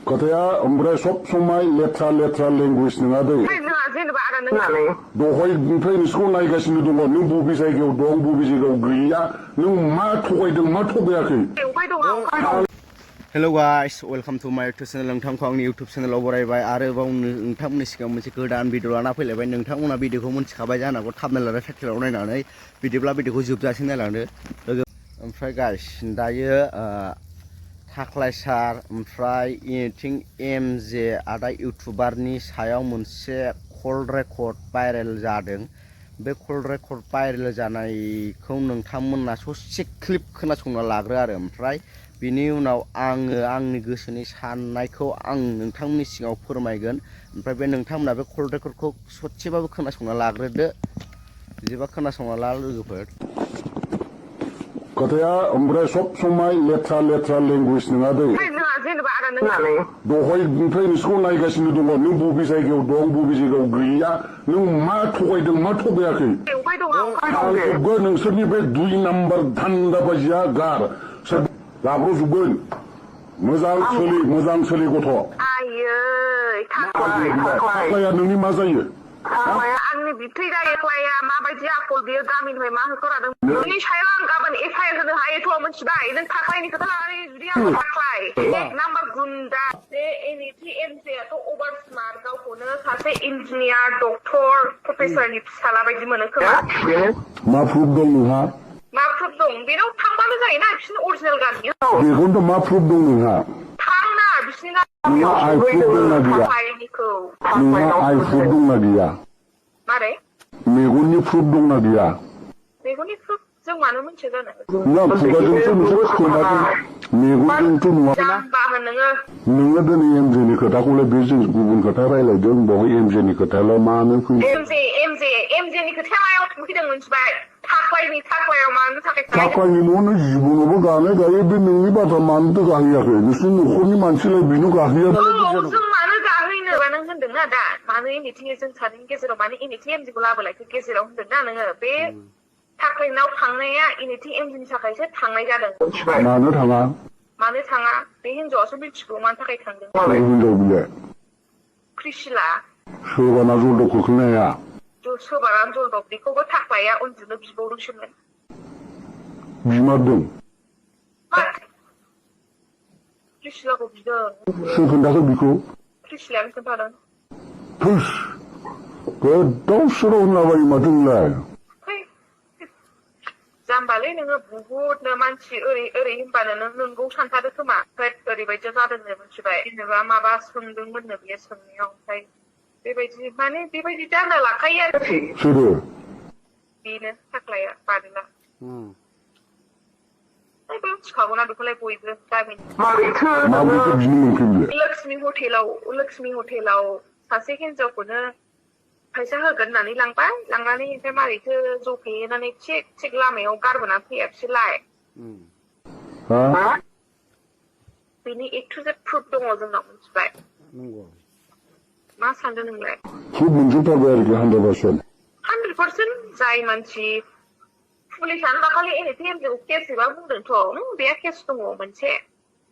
खोथाया ओमफ्राय सब समाय लेथ्रा लेंगुवेज नङा दै जेनेबा आरो नोंनालाय दहायनिफ्राय नोंसोरखौ नायगासिनो दङ नों बबे जायगायाव दं बबे जायगायाव गैया नों मा थगायदों मा थगायाखै हेलो गाइस वेलकाम टू माय यूट्यूब चैनल नोंथांखौ आंनि यूट्यूब चैनलाव बरायबाय आरोबाव नोंथांमोननि सिगाङाव मोनसे गोदान भिडिअ लाना फैलायबाय नोंथांमोना भिडिअखौ मिथिखाबाय जानांगौ थाबनेल आरो टाइटेलाव नायनानै बिदिब्ला भिडिअखौ जोबजासिम नायलांदो लोगो ओमफ्राय गाइस दायो थाख्लायसार ओमफ्राय इथिं एमजे आदा इउटुबारनि सायाव मोनसे कल रेकर्ड भाइरेल जादों बे कल रेकर्ड भाइरेल जानायखौ नोंथांमोना ससे क्लिप खोनासंना लाग्रो आरो ओमफ्राय बिनि उनाव आङो आंनि गोसोनि साननायखौ आं नोंथांमोननि सिगाङाव फोरमायगोन ओमफ्राय बे नोंथांमोना बे कल रेकर्डखौ ससेबाबो खोनासंना लाग्रोदो बिदिबा खोनासंना ला लोगोफोर खोथाया ओमफ्राय सब समाय लेथ्रा लेंगुवेज नङा दै जेनेबा आरो नोंनालाय दहायनिफ्राय नोंसोरखौ नायगासिनो दङ नों बबे जायगायाव दं बबे जायगायाव गैया नों मा थगायदों मा थगायाखै लाब्रबगोन नोंसोरनि बे 2 नाम्बार धान्दाबाजिया गार लाब्रबजोबगोन मोजां सोलि गथ' थाख्लाया नोंनि मा जायो आंनि बिबथै जायोख्लाया माबायदि आखल बियो गामिनिफ्राय मा होखरादों नोंनि सायाव आं गाबोन एफआइआर होनो हायोथ' मिथिबाय नों थाख्लायनि खोथा लानानै जुदि आं थाख्लाय नाम्बार गुन्दा बे एनइटि एमजेआथ' अभार स्मार्ट गावखौनो सासे इन्जिनियार डक्टर प्रफेसरनि फिसाला बायदि मोनो खोमा मा प्रुफ दं नोंहा मा प्रुफ दं बेनाव थांबानो जायोना बिसोरनि अरिजिनेल गामियाव बेखौनोथ' मा प्रुफ दं नोंहा थांना बिसोरनि नोंहा आइ प्रुफ दंना गैया नोंहा आइ प्रुफ दंना गैया मारै मेगननि प्रुफ दंना गैया मेगननि प्रुफ जों मानो मोनथिया जानो ना खुगाजोंसो नोंसोर खोनादों मेगनजोंथ' नुवा नोङो दिनै एमजेनि खोथाखौलाय बे जों गुबुन खोथा रायलायदों बेवहाय एमजेनि खोथायालाय मानो फैयो एमजेनि खोथाया मायाव फैदों मिथिबाय थाख्लायाव मानो थाखाय थाख्लायनि न'आवनो जिबनावबो गानाय गायो बे नोंनि बाथ्रा मानोथो गाहैयाखै नोंसोरनि न'खरनि मानसिलाय बेनो गाहैया जों मानो गाहैनो नों होनदोंना दा मानो एनइटि जों सानैनि गेजेराव मानो एनइटि एमजेखौ लाबोलायखो गेजेराव होनदोंना नोङो बे थाख्लायनाव थांनाया एनइटि एमजेनि थाखायसो थांनाय जादों मानो थाङा बे हिनजावासो मिथिगौ मानि थाखाय थांदों हिनजाव बिलाय क्रिसिला सोबाना जलदब खोख्लैनाया सोबाना जलदब बेखौबो थाख्लाया उन्दुनो बिबावदोंसोमोन बिमारदों क्रिसिलाखौ बिदों सोर खोन्थाखो बिखौ क्रिसिलायानो खोन्थादों थोस गोदाव सोराव होनलाबायो माथो नोंलाय जाम्बालै नोङो बुहुदनो मानसि ओरै होनबानो नों नोंगौ सानथारो खोमा ओरैबायदि जादोंनो मिथिबाय जेनेबा माबा सोंदोंमोननो बियो सोंनायाव ओमफ्राय बेबायदि माने बेबायदि जाना लाखायो आरो सोरो बेनो थाख्लाया बादला मिथिखागौना बेखौलाय बयबो गामिनि लक्ष्मि हटेलाव सासे हिनजावखौनो फैसा होगोन होननानै लांनानै ओमफ्राय मारैथो ज' फेनानै थिग लामायाव गारबोनानै फैया बिसोरलाय बेनि ए टु जेड प्रुफ दङ जोंनाव मिथिबाय मा सानदों नोंलाय प्रुफ मोनजोबथारबाय आरोखि 100% जाय मानसि पुलिसानो दाखालि एनइटि एमजेखौ केस एबा बुंदोंथ' बे केस दङ मोनसे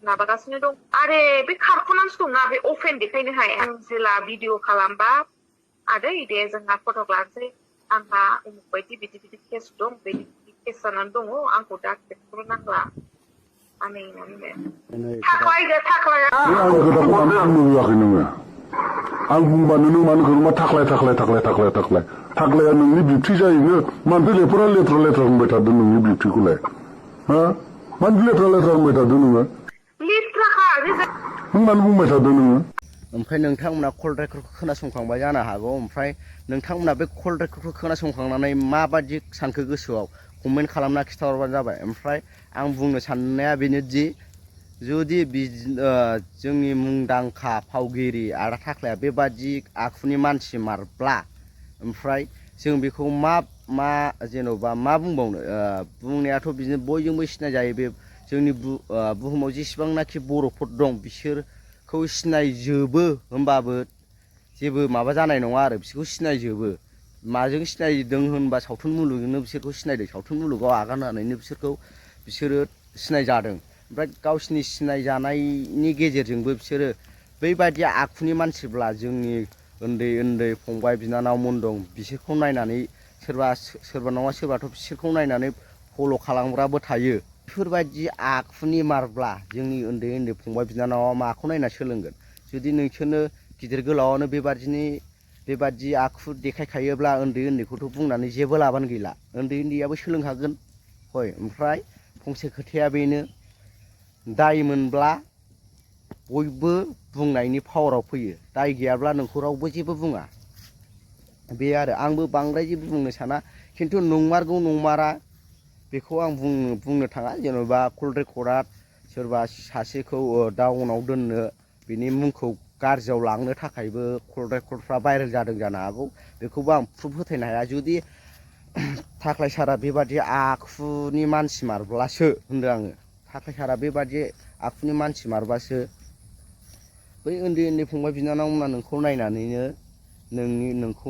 माबागासिनो दं आरे बे खारख'नानैसो दंना बे अफेन देखायनोहाय आं जेला भिडिअ खालामबा आदै दे जोंहा फट' लानोसै आंहा उमुक बायदि बिदि केस दं बिदि केस जानानै दङ आंखौ दा केसखौल' नांला आं बुंबानो नों मानो मा थाख्लाया नोंनि बिबथै जायोनो मानोथो लेथ्रा होनबाय थादों नोंनि बिबथैखौलाय मानो लेथ्रा होनबाय थादों नोङो नों मानो बुंबाय थादों नोङो ओमफ्राय नोंथांमोना कल रेकर्डखौ खोनासंखांबाय जानो हागौ ओमफ्राय नोंथांमोना बे कल रेकर्डखौ खोनासंखांनानै माबादि सानखो गोसोआव कमेन्ट खालामना खिन्थाहरबानो जाबाय ओमफ्राय आं बुंनो साननाया बेनोदि जुदि जोंनि मुंदांखा फावगिरि आदा थाख्लाया बेबादि आखुनि मानसि मारब्ला ओमफ्राय जों बेखौ मा जेन'बा मा बुंबावनो बुंनायाथ' बिदिनो बयजोंबो सिनायजायो बे जोंनि बुहुमाव जेसेबांनाखि बर'फोर दं बिसोरखौ सिनायजोबो होमबाबो जेबो माबा जानाय नङा आरो बिसोरखौ सिनायजोबो माजों सिनायदों होनबा सावथुन मुलुगजोंनो बिसोरखौ सिनायदों सावथुन मुलुगाव आगान होनानैनो बिसोरो सिनायजादों ओमफ्राय गावसिनि सिनायजानायनि गेजेरजोंबो बिसोरो बैबायदि आखुनि मानसिब्ला जोंनि उन्दै उन्दै फंबाय बिनानावमोन दं बिसोरखौ नायनानै सोरबा नङा सोरबाथ' बिसोरखौ नायनानै फल' खालामग्राबो थायो बेफोरबायदि आखुनि मारब्ला जोंनि उन्दै उन्दै फंबाय बिनानावा माखौ नायना सोलोंगोन जुदि नोंसोरनो गिदिर गोलावानो बेबादि आखु देखायखायोब्ला उन्दै उन्दैखौथ' बुंनानै जेबो लाबानो गैला उन्दै उन्दैयाबो सोलोंखागोन हय ओमफ्राय फंसे खोथाया बेनो दाय मोनब्ला बयबो बुंनायनि पावाराव फैयो दाय गैयाब्ला नोंखौ रावबो जेबो बुङा बे आरो आंबो बांद्राय जेबो बुंनो साना खिन्थु नंमारगौ नंमारा बेखौ आं बुंनो थाङा जेनेबा कल रेकर्डआ सोरबा सासेखौ डाउनाव दोननो बिनि मुंखौ गाज्रियाव लांनो थाखायबो कल रेकर्डफ्रा भाइरेल जादों जानो हागौ बेखौबो आं प्रुफ होथायनो हाया जुदि थाख्लाय सारा बेबादि आखुनि मानसि मारब्लासो होनदों आङो थाख्लाय सारा बेबादि आखुनि मानसि मारबासो बै उन्दै उन्दै फंबाय बिनानावमोना नोंखौ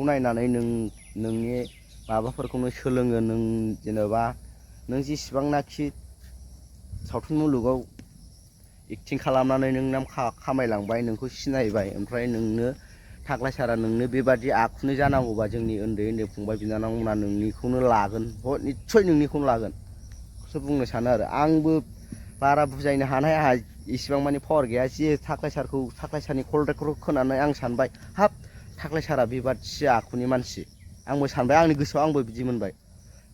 नायनानै नोंनि माबाफोरखौनो सोलोङो नों जेनेबा नों जेसेबांनाखि सावथुन मुलुगाव एक्टिं खालामनानै नों नाम खामायलांबाय नोंखौ सिनायबाय ओमफ्राय नोंनो थाख्लाय सारा नोंनो बेबादि आखुनि जानांगौबा जोंनि उन्दै उन्दै फंबाय बिनानावमोना नोंनिखौनो लागोन निस्सय नोंनिखौनो लागोन खौसो बुंनो सानो आरो आंबो बारा बुजायनो हानाय आंहा इसिबां मानि पावार गैया जे थाख्लाय सारनि कल रेकर्डखौ खोनानै आं सानबाय हाब थाख्लाय सारा बेबादि आखुनि मानसि आंबो सानबाय आंनि गोसोआव आंबो बिदि मोनबाय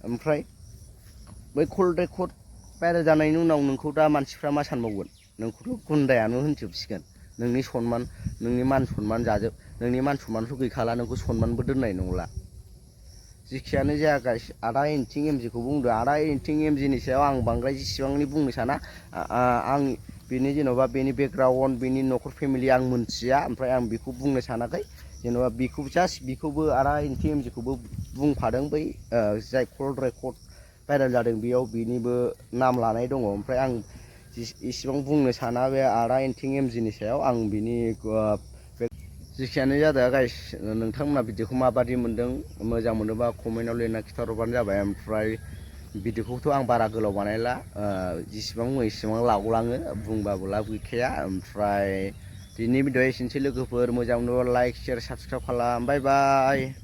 ओमफ्राय बै कल रेकर्ड भाइरेल जानायनि उनाव नोंखौ दा मानसिफ्रा मा सानबावगोन नोंखौथ' गुन्दायानो होनजोबसिगोन नोंनि मान सनमान जाजोब नोंनि मान सनमानथ' गैखाला नोंखौ सनमानबो दोननाय नंला जेखियानो जाया आदा एन्टिं एमजिखौ बुंदों आदा एन्टिं एमजिनि सायाव आं बांद्राय जेसेबांनि बुंनो साना आं बेनि जेन'बा बेनि बेकग्राउन्ड बेनि न'खर फेमिलि आं मोनथिया ओमफ्राय आं बेखौ बुंनो सानाखै जेन'बा बेखौबो आदा एन्टिं एमजिखौबो बुंफादों बै जाय कल रेकर्ड भाइरेल जादों बेयाव बेनिबो नाम लानाय दङ ओमफ्राय आं इसिबां बुंनो साना बे आदा एन्टिं एमजिनि सायाव आं बिनि जेखियानो जादों गाइस नोंथांमोना भिडिअखौ माबादि मोन्दों मोजां मोनोबा कमेन्टआव लिरना खिन्थाहरबानो जाबाय ओमफ्राय भिडिअखौथ' आं बारा गोलाव बानायला जेसेबां बुङो एसेबां लावलाङो बुंबाबो लाब गैखाया ओमफ्राय दिनै भिडिअआ एसेनोसै लोगोफोर मोजां मोनोबा लाइक शेयार साबसक्राइब खालाम बाय बाय